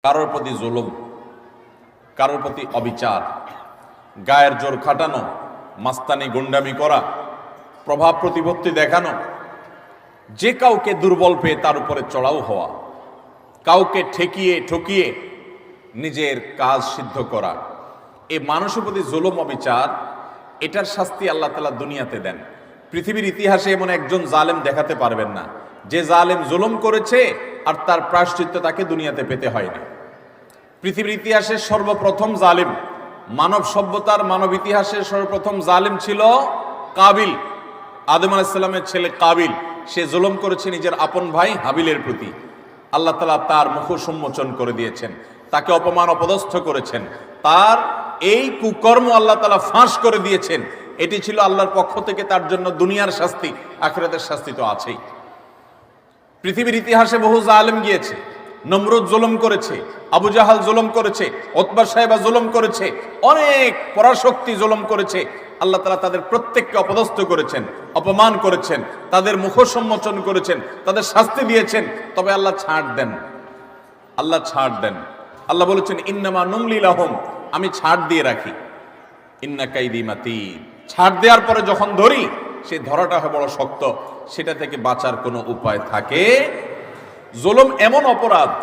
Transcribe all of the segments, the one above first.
কারোর প্রতি জুলুম, কারোর প্রতি অবিচার, গায়ের জোর খাটানো, মাস্তানি গুন্ডামি করা, প্রভাব প্রতিপত্তি দেখানো, যে কাউকে দুর্বল পেয়ে তার উপরে চড়াও হওয়া, কাউকে ঠকিয়ে নিজের কাজ সিদ্ধ করা, এই মানুষের প্রতি জুলুম অবিচার, এটার শাস্তি আল্লাহ তাআলা দুনিয়াতে দেন। পৃথিবীর ইতিহাসে এমন একজন জালেম দেখাতে পারবেন না যে জালেম জুলুম করেছে আর তার প্রায়শ্চিত্ত তাকে দুনিয়াতে পেতে হয়নি। পৃথিবীর ইতিহাসে সর্বপ্রথম জালিম, মানব সভ্যতার মানব ইতিহাসের সর্বপ্রথম জালিম ছিল কাবিল, আদম আলাইহিস সালামের ছেলে কাবিল। সে জুলুম করেছে নিজের আপন ভাই হাবিলের প্রতি। আল্লাহ তাআলা তার মুখ উন্মোচন করে দিয়েছেন, তাকে অপমান অপদস্থ করেছেন, তার এই কুকর্ম আল্লাহ তাআলা ফাঁস করে দিয়েছেন। এটি ছিল আল্লাহর পক্ষ থেকে তার জন্য দুনিয়ার শাস্তি, আখিরাতের শাস্তি তো আছেই। পৃথিবীর ইতিহাসে বহু জালেম গিয়েছে, নমরুদ জুলুম করেছে, আবু জাহাল জুলুম করেছে, উতবা সাহেবা জুলুম করেছে, অনেক পরাশক্তি জুলুম করেছে। আল্লাহ তাআলা তাদের প্রত্যেককে অপদস্থ করেছেন, অপমান করেছেন, তাদের মুখ সম্মোচন করেছেন, তাদের শাস্তি দিয়েছেন। তবে আল্লাহ ছাড় দেন, আল্লাহ ছাড় দেন। আল্লাহ বলেছেন ইন্নামা নুমলি লাহুম, আমি ছাড় দিয়ে রাখি। ইন্না কাইদি মাতিন, ছাড় দেওয়ার পরে যখন ধরি সে ধরাটা হয় বড় শক্ত, সেটা থেকে বাঁচার কোনো উপায় থাকে। জুলুম এমন অপরাধ,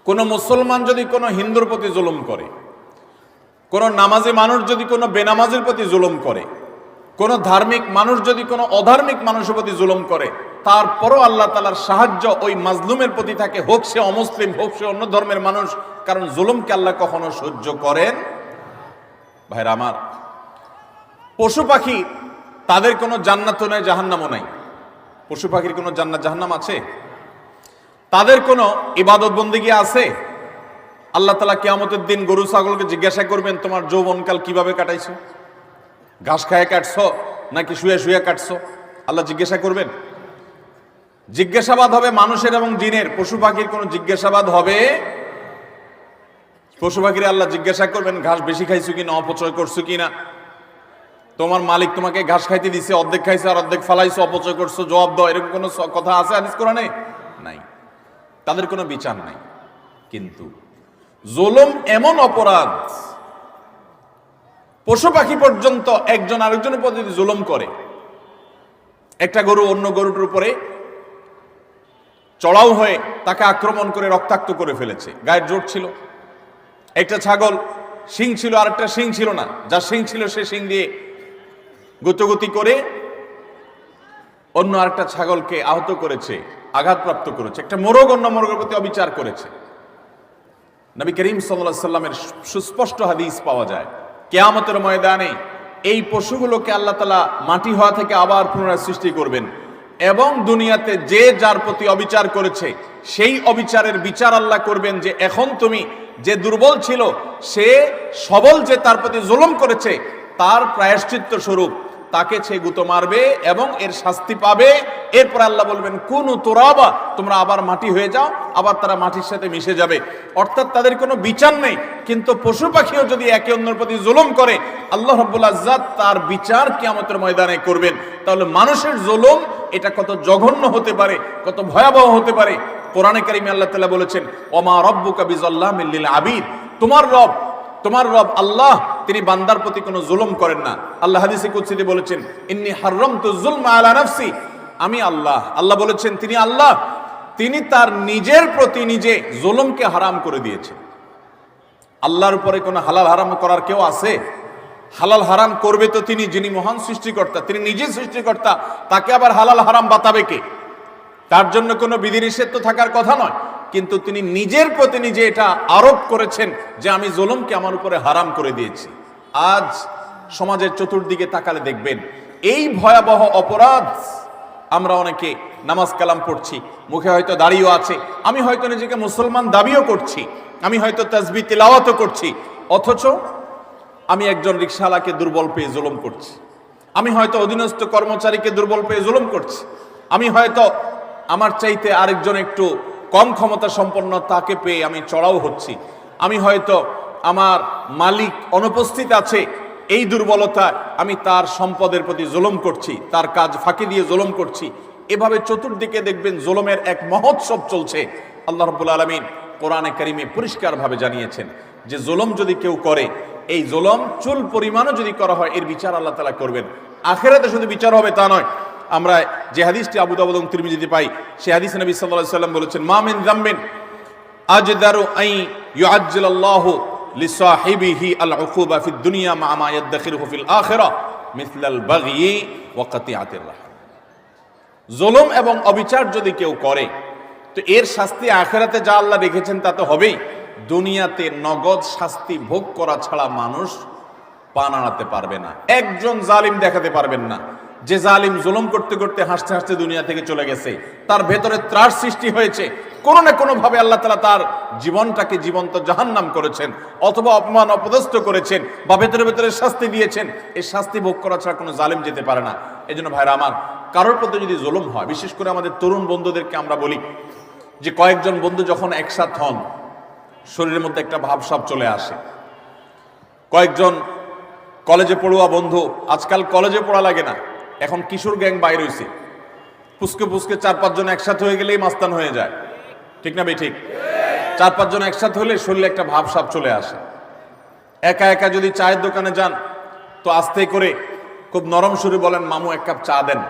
কোন মুসলমান যদি কোনো হিন্দুর প্রতি জুলুম করে, কোন নামাজি মানুষ যদি কোনো বেনামাজির প্রতি জুলুম করে, কোন ধার্মিক মানুষ যদি কোনো অধার্মিক মানুষের প্রতি জুলুম করে, তারপরও আল্লাহ তাআলার সাহায্য ওই মাজলুমের প্রতি থাকে, হোক সে অমুসলিম, হোক সে অন্য ধর্মের মানুষ। কারণ জুলুমকে আল্লাহ কখনো সহ্য করেন। ভাইরা আমার, পশু পাখি তাদের কোনো জান্নাতও নাই, জাহান্নামও নাই। পশু পাখির কোনো জান্নাত জাহান্নাম আছে? তাদের কোনো ইবাদত বন্দেগী আছে? আল্লাহ তাআলা কিয়ামতের দিন গরু ছাগলকে জিজ্ঞাসা করবেন, তোমার যৌবনকাল কিভাবে কাটাইছো? ঘাস খায় কাটছো নাকি শুয়ে শুয়ে কাটছো? আল্লাহ জিজ্ঞাসা করবেন। জিজ্ঞাসাবাদ হবে মানুষের এবং জিনের। পশু পাখির কোনো জিজ্ঞাসাবাদ হবে? পশু পাখির আল্লাহ জিজ্ঞাসা করবেন ঘাস বেশি খাইছো কিনা, অপচয় করছো কিনা, তোমার মালিক তোমাকে ঘাস খাইতে দিছে, অর্ধেক খাইছো আর অর্ধেক ফালাইছো, অপচয় করছো, জবাব দাও। এরকম কোনো কথা আছে হাদিস কোরআনে? নাই। তাদের কোনো বিচার নাই। কিন্তু জুলুম এমন অপরাধ, পশু পাখি পর্যন্ত একজন আরেকজনের প্রতি জুলুম করে। একটা গরু অন্য গরুটার উপরে চড়াও হয়ে তাকে আক্রমণ করে রক্তাক্ত করে ফেলেছে, গায়ের জোর ছিল। একটা ছাগল শিং ছিল আর একটা শিং ছিল না, যার শিং ছিল সে শিং দিয়ে গুতগুতি করে অন্য আরেকটা ছাগলকে আহত করেছে, আঘাতপ্রাপ্ত করেছে। একটা মোরগ অন্য মোরগের প্রতি অবিচার করেছে। নবী করিম সাল্লাল্লাহু আলাইহি সাল্লামের সুস্পষ্ট হাদিস পাওয়া যায়, কিয়ামতের ময়দানে এই পশুগুলোকে আল্লাহ তাআলা মাটি হওয়া থেকে আবার পুনরায় সৃষ্টি করবেন এবং দুনিয়াতে যে যার প্রতি অবিচার করেছে সেই অবিচারের বিচার আল্লাহ করবেন। যে এখন তুমি যে দুর্বল ছিল সে সবল যে তার প্রতি জুলুম করেছে, তার প্রায়শ্চিত্ত স্বরূপ তাকে সে গুঁতো মারবে এবং এর শাস্তি পাবে। এরপর আল্লাহ বলবেন কুনু তুরাবা, তোমরা আবার মাটি হয়ে যাও, আবার তারা মাটির সাথে মিশে যাবে। অর্থাৎ তাদের কোনো বিচার নেই। কিন্তু পশু পাখিও যদি একে অন্যের প্রতি জুলুম করে, আল্লাহ রাব্বুল ইজ্জত তার বিচার কিয়ামতের ময়দানে করবেন। তাহলে মানুষের জুলুম এটা কত জঘন্য হতে পারে, কত ভয়াবহ হতে পারে। কোরআনে কারিমে আল্লাহ তাআলা বলেছেন ওমা রাব্বুকা বিযাল্লামিল লিল আবিদ, তোমার রব আল্লাহ তিনি বান্দার প্রতি কোনো জুলুম করেন না। আল্লাহ হাদিসে কুদসিতে বলেছেন ইন্নী হারামতু যুলমা আলা নাফসি, আমি আল্লাহ বলেছেন তিনি আল্লাহ, তিনি তার নিজের প্রতি নিজে জুলুমকে হারাম করে দিয়েছেন। আল্লাহর উপরে কোনো হালাল হারাম করার কেউ আছে? হালাল হারাম করবে তো তিনি, যিনি মহান সৃষ্টিকর্তা, তিনি নিজে সৃষ্টিকর্তা। তাকে আবার হালাল হারাম বাতাবে কে? তার জন্য কোনো বিধিনিষেধ তো থাকার কথা নয়, কিন্তু তিনি নিজের প্রতি নিজে এটা আরোপ করেছেন যে আমি জুলুমকে আমার উপরে হারাম করে দিয়েছি। আজ সমাজের চতুর্দিকে তাকালে দেখবেন এই ভয়াবহ অপরাধ। আমরা অনেকে নামাজ কালাম পড়ছি, মুখে হয়তো দাড়িও আছে, আমি হয়তো নিজেকে মুসলমান দাবিও করছি, আমি হয়তো তাসবিহ তিলাওয়াতও করছি, অথচ আমি একজন রিকশাওয়ালাকে দুর্বল পেয়ে জুলুম করছি, আমি হয়তো অধীনস্থ কর্মচারীকে দুর্বল পেয়ে জুলুম করছি, আমি হয়তো আমার চাইতে আরেকজন একটু কম ক্ষমতা সম্পন্ন তাকে পেয়ে আমি চড়াও হচ্ছি, আমি হয়তো আমার মালিক অনুপস্থিত আছে এই দুর্বলতা আমি তার সম্পদের প্রতি জুলুম করছি, তার কাজ ফাঁকি দিয়ে জুলুম করছি। এভাবে চতুর্দিকে দেখবেন জুলুমের এক মহোৎসব চলছে। আল্লাহ রাব্বুল আলামিন কোরআনে কারিমে পরিষ্কারভাবে জানিয়েছেন যে জুলুম যদি কেউ করে, এই জুলুম চুল পরিমাণও যদি করা হয়, এর বিচার আল্লাহ তাআলা করবেন। আখিরাতে শুধু বিচার হবে তা নয়, আমরা যে হাদিসটি আবু দাউদ এবং তিরমিজিতে পাই, সেই হাদিসে নবী সাল্লাল্লাহু আলাইহি ওয়াসাল্লাম বলেছেন, মা মিন যামবিন আজদারু আই ইউআজ্জিলাল্লাহু লিসাহিবিহি আল উকুবা ফিদ দুনিয়া মা মা ইয়াদখিরুহু ফিল আখিরাহ মিসলাল বাগয়ি ওয়া কাতিআতির রাহম। জুলুম এবং অবিচার যদি কেউ করে, তো এর শাস্তি আখিরাতে যা আল্লাহ রেখেছেন তা তো হবেই, দুনিয়াতে নগদ শাস্তি ভোগ করা ছাড়া মানুষ পা নাড়াতে পারবে না। একজন জালিম দেখাতে পারবেন না যে জালিম জুলুম করতে করতে হাসতে হাসতে দুনিয়া থেকে চলে গেছে, তার ভেতরে ত্রাস সৃষ্টি হয়েছে, কোনো না কোনো ভাবে আল্লাহ তাআলা তার জীবনটাকে জীবন্ত জাহান্নাম করেছেন, অথবা অপমান অপদস্থ করেছেন, বা ভেতরে ভেতরে শাস্তি দিয়েছেন। এই শাস্তি ভোগ করা ছাড়া কোনো জালিম যেতে পারে না। এই জন্য ভাইরা আমার, কারোর প্রতি যদি জুলুম হয়, বিশেষ করে আমাদের তরুণ বন্ধুদেরকে আমরা বলি যে কয়েকজন বন্ধু যখন একসাথ হন, শরীরের মধ্যে একটা ভাবসাব চলে আসে। কয়েকজন কলেজে পড়ুয়া বন্ধু, আজকাল কলেজে পড়া লাগে না, এখন কিশোর গ্যাং বাইর হইছে, পুস্কে পুস্কে 4-5 জন একসাথে হয়ে গেলেই মাস্তান হয়ে যায়, ঠিক না ভাই? ঠিক। 4-5 জন একসাথে হলে শরীরে একটা ভাবসাব চলে আসে। একা একা যদি চায়ের দোকানে যান, তো আস্তে করে খুব নরম সুরে বলেন, মামু 1 কাপ চা দেন।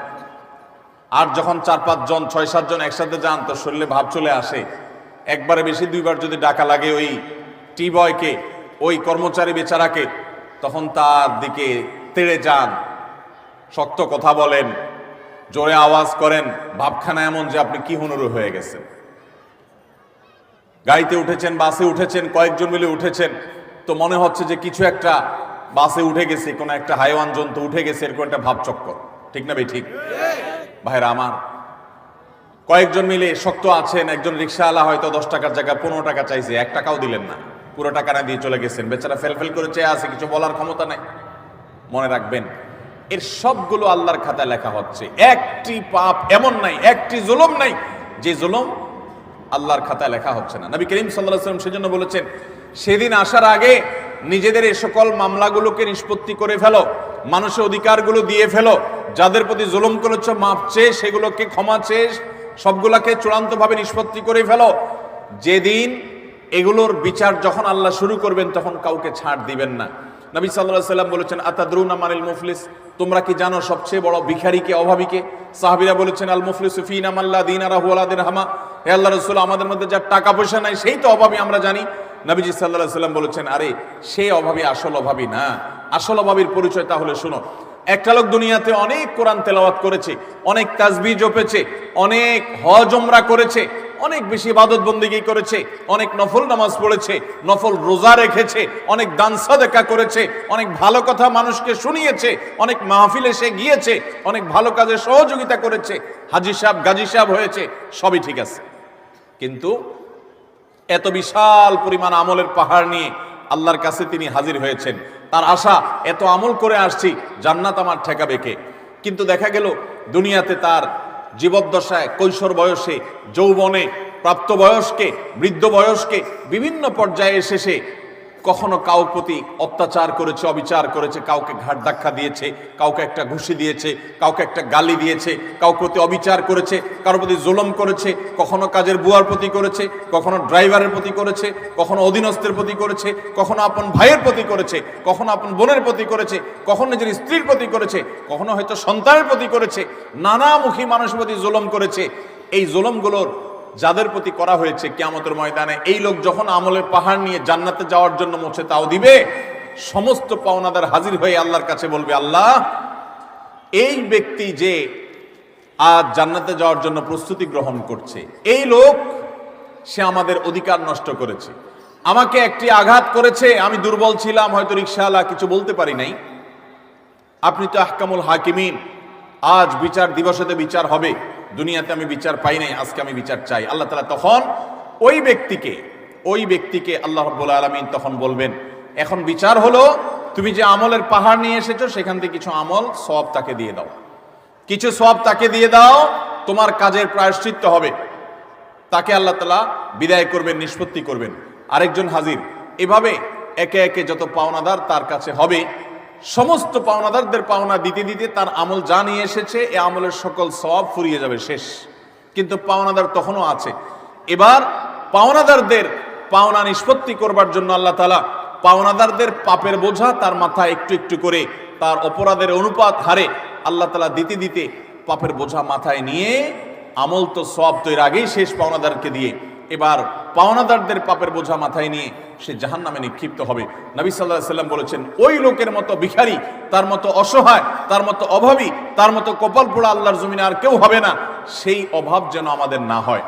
আর যখন 4-5 জন 6-7 জন একসাথে যান, তো শরীরে ভাব চলে আসে। একবারে বেশি 2বার যদি ডাকা লাগে ওই টি বয়কে, ওই কর্মচারী বেচারাকে, তখন তার দিকে তেড়ে যান, শক্ত কথা বলেন, জোরে আওয়াজ করেন, ভাবখানা এমন যে আপনি কি হুনুরু হয়ে গেছেন। গাড়িতে উঠেছেন, বাসে উঠেছেন, কয়েকজন মিলে উঠেছেন, তো মনে হচ্ছে যে কিছু একটা বাসে উঠে গেছে, কোনো একটা হাইওয়ান জন্তু উঠে গেছে, এরকম একটা ভাবচক্কর, ঠিক না ভাই? ঠিক। ভাইরা আমার, কয়েকজন মিলে শক্ত আছেন, একজন রিক্সাওয়ালা হয়তো 10 টাকার জায়গায় 15 টাকা চাইছে, 1 টাকাও দিলেন না, পুরো টাকা না দিয়ে চলে গেছেন, বেচারা ফেলফেল করে চেয়ে আছে, কিছু বলার ক্ষমতা নাই। মনে রাখবেন, এর সবগুলো আল্লাহর খাতায় লেখা হচ্ছে। একটি পাপ এমন নাই, একটি জুলুম নাই যে জুলুম আল্লাহর খাতায় লেখা হচ্ছে না। নবী করিম সাল্লাল্লাহু আলাইহি ওয়াসাল্লাম সেজন্য বলেছেন, সেদিন আসার আগে নিজেদের এই সকল মামলাগুলোকে নিষ্পত্তি করে ফেলো, মানুষের অধিকারগুলো দিয়ে ফেলো, যাদের প্রতি জুলুম করেছো মাপ চেয়ে সেগুলোকে ক্ষমা চেয়ে সবগুলাকে চূড়ান্তভাবে নিষ্পত্তি করে ফেলো। যেদিন এগুলোর বিচার যখন আল্লাহ শুরু করবেন, তখন কাউকে ছাড় দিবেন না। নবী সাল্লাল্লাহু আলাইহি ওয়াসাল্লাম বলেছেন, আতাদরুনা মানিল মুফলিস, তোমরা কি জানো সবচেয়ে বড় ভিখারিকে, অভাবীকে? সাহাবীরা বলেছেন, আল মুফলিসু ফিনা মান লা দিনারাহু ওয়া লা দিরহামা। হে আল্লাহর রাসূল, আমাদের মধ্যে যার টাকা পয়সা নাই সেই তো অভাবী, আমরা জানি। নবীজি সাল্লাল্লাহু আলাইহি ওয়াসাল্লাম বলেছেন, আরে সেই অভাবী আসল অভাবী না, আসল অভাবীর পরিচয় তাহলে শুনো। একটা লোক দুনিয়াতে অনেক কোরআন তেলাওয়াত করেছে, অনেক তাসবিহ জপেছে, অনেক হজ উমরা করেছে, অনেক বেশি ইবাদত বন্দেগী করেছে, অনেক নফল নামাজ পড়েছে, নফল রোজা রেখেছে, অনেক দান সাদাকা করেছে, অনেক ভালো কথা মানুষকে শুনিয়েছে, অনেক মাহফিলে সে গিয়েছে, অনেক ভালো কাজে সহযোগিতা করেছে, হাজী সাহেব গাজী সাহেব হয়েছে, সবই ঠিক আছে। কিন্তু এত বিশাল পরিমাণ আমলের পাহাড় নিয়ে আল্লাহর কাছে তিনি হাজির হয়েছেন, তার আশা, এত আমল করে আসছি, জান্নাত আমার ঠেকাবে কে? কিন্তু দেখা গেল দুনিয়াতে তার জীবদ্দশায়, কৈশোর বয়সে, যৌবনে, প্রাপ্তবয়স্কে, বৃদ্ধ বয়স্কে, বিভিন্ন পর্যায়ে এসে সে কখনো কাউর প্রতি অত্যাচার করেছে, অবিচার করেছে, কাউকে ঘাট ধাক্কা দিয়েছে, কাউকে একটা ঘুষি দিয়েছে, কাউকে একটা গালি দিয়েছে, কাউর প্রতি অবিচার করেছে, কারোর প্রতি জুলুম করেছে, কখনো কাজের বুয়ার প্রতি করেছে, কখনো ড্রাইভারের প্রতি করেছে, কখনো অধীনস্থের প্রতি করেছে, কখনো আপন ভাইয়ের প্রতি করেছে, কখনো আপন বোনের প্রতি করেছে, কখনো নিজের স্ত্রীর প্রতি করেছে, কখনো হয়তো সন্তানের প্রতি করেছে, নানামুখী মানুষের প্রতি জুলুম করেছে। এই জুলুমগুলোর যাদের প্রতি করা হয়েছে, কিয়ামতের ময়দানে এই লোক যখন আমলের পাহাড় নিয়ে জান্নাতে যাওয়ার জন্য মুছে তাও দিবে, সমস্ত পাওনাদার হাজির হয়ে আল্লাহর কাছে বলবে, আল্লাহ, এই ব্যক্তি যে আজ জান্নাতে যাওয়ার জন্য প্রস্তুতি গ্রহণ করছে, এই লোক সে আমাদের অধিকার নষ্ট করেছে, আমাকে একটি আঘাত করেছে, আমি দুর্বল ছিলাম, হয়তো রিকশাওয়ালা, কিছু বলতে পারি নাই, আপনি তো আহকামুল হাকিমিন, আজ বিচার দিবসেতে বিচার হবে, দুনিয়াতে আমি বিচার পাই নাই, আজকে আমি বিচার চাই। আল্লাহ তাআলা তখন ওই ব্যক্তিকে আল্লাহ রাব্বুল আলামিন তখন বলবেন, এখন বিচার হলো, তুমি যে আমলের পাহাড় নিয়ে এসেছো সেখান থেকে কিছু আমল সওয়াব তাকে দিয়ে দাও, কিছু সওয়াব তাকে দিয়ে দাও, তোমার কাজের প্রায়শ্চিত্ত হবে। তাকে আল্লাহ তাআলা বিদায় করবেন, নিষ্পত্তি করবেন। আরেকজন হাজির, এভাবে একে একে যত পাওনাদার তার কাছে হবে, সমস্ত পাওনাদারদের পাওনা দিতে দিতে তার আমল যা নিয়ে এসেছে এ আমলের সকল সওয়াব ফুরিয়ে যাবে, শেষ। কিন্তু পাওনাদার তখনও আছে। এবার পাওনাদারদের পাওনা নিষ্পত্তি করবার জন্য আল্লাহ তাআলা পাওনাদারদের পাপের বোঝা তার মাথায় একটু একটু করে তার অপরাধের অনুপাত হারে আল্লাহ তাআলা দিতে দিতে পাপের বোঝা মাথায় নিয়ে আমল তো সওয়াব তো এর আগেই শেষ পাওনাদারকে দিয়ে, এবার পাওনাদারদের পাপের বোঝা মাথায় নিয়ে সে জাহান্নামে নিক্ষিপ্ত হবে। নবী সাল্লাল্লাহু আলাইহি সাল্লাম বলেছেন, ওই লোকের মতো ভিখারি, তার মতো অসহায়, তার মতো অভাবী, তার মতো কপাল পোড়া আল্লাহর জমিনে আর কেউ হবে না। সেই অভাব যেন আমাদের না হয়।